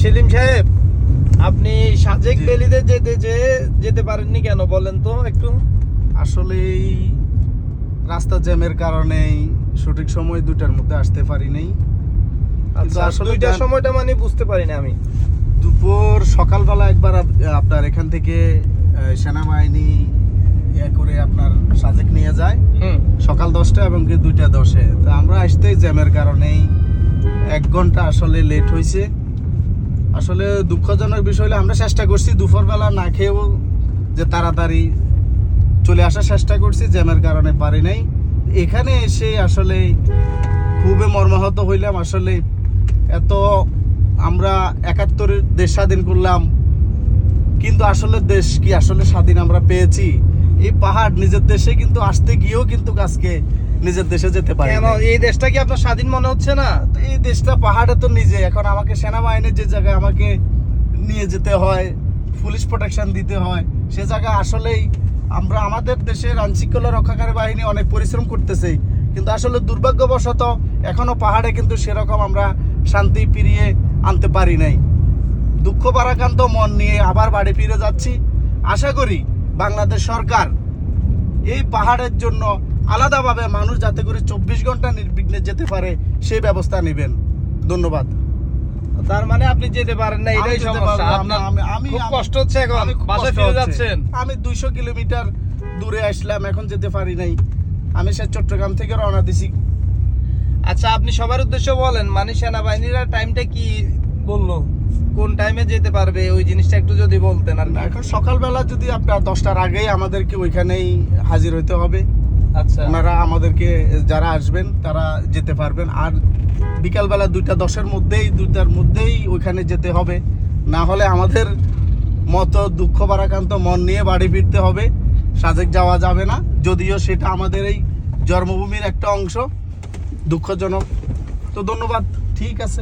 সেলিম সাহেব, আপনি সাজেক ভ্যালিতে যেতে পারেননি কেন বলেন তো একটু? আসলে এই রাস্তা জ্যামের কারণে সঠিক সময় 2টার মধ্যে আসতে পারি নাই। আচ্ছা, আসলে 2টার সময়টা মানে বুঝতে পারি না আমি। দুপুর সকালবেলা একবার আপনার এখান থেকে সেনাবাহিনী করে আপনার সাজেক নিয়ে যায় সকাল 10টা এবং কি 2টা 10-এ। তো আমরা আসতেই জ্যামের কারণেই 1 ঘন্টা আসলে লেট হয়েছে। আসলে দুঃখজনক বিষয় হলো আমরা চেষ্টা করছি দুপুরবেলা না খেয়েও যে তাড়াতাড়ি চলে আসার চেষ্টা করছি, জ্যামের কারণে পারি নাই। এখানে এসে আসলে খুবই মর্মাহত হইলাম। আসলে এত আমরা 71 দেশ স্বাধীন করলাম, কিন্তু আসলে দেশ কি আসলে স্বাধীন আমরা পেয়েছি? এই পাহাড় নিজের দেশে কিন্তু আসতে গিয়েও কিন্তু আজকে নিজের দেশে যেতে পারি কেন? এই দেশটা কি আপনার স্বাধীন মনে হচ্ছে না? তো এই দেশটা পাহাড়ে তো নিজে, এখন আমাকে সেনাবাহিনীর যে জায়গায় আমাকে নিয়ে যেতে হয়, পুলিশ প্রোটেকশন দিতে হয়, সে জায়গা আসলেই আমরা আমাদের দেশের আইনশৃঙ্খলা রক্ষাকারী বাহিনী অনেক পরিশ্রম করতেছে, কিন্তু আসলে দুর্ভাগ্যবশত এখনো পাহাড়ে কিন্তু সেরকম আমরা শান্তি ফিরিয়ে আনতে পারি নাই। দুঃখ ভারাক্রান্ত মন নিয়ে আবার বাড়ি ফিরে যাচ্ছি। আশা করি বাংলাদেশ সরকার এই পাহাড়ের জন্য আলাদাভাবে মানুষ যাতে করে 24 ঘন্টা নির্বিঘ্নে যেতে পারে সেই ব্যবস্থা নেবেন। ধন্যবাদ। তার মানে আপনি যেতে পারেন না, এটাই সমস্যা আপনার? খুব কষ্ট হচ্ছে এখন, বাসায় ফিরে যাচ্ছেন? আমি 200 কিলোমিটার দূরে আসলাম, এখন যেতে পারি নাই। আমি সে চট্টগ্রাম থেকে রওনা দিছি। আচ্ছা, আপনি সবার উদ্দেশ্য বলেন, মানে সেনাবাহিনীরা টাইমটা কি বললো, কোন টাইমে যেতে পারবে ওই জিনিসটা একটু যদি বলতেন। আর এখন সকালবেলা যদি আপনার 10টার আগেই আমাদেরকে ওইখানেই হাজির হইতে হবে। আচ্ছা, ওনারা আমাদেরকে যারা আসবেন তারা যেতে পারবেন। আর বিকালবেলা 2টা 10-এর মধ্যেই 2টার মধ্যেই ওইখানে যেতে হবে, না হলে আমাদের মতো দুঃখ ভারাক্রান্ত মন নিয়ে বাড়ি ফিরতে হবে। সাজেক যাওয়া যাবে না, যদিও সেটা আমাদের এই জন্মভূমির একটা অংশ। দুঃখজনক। তো ধন্যবাদ, ঠিক আছে।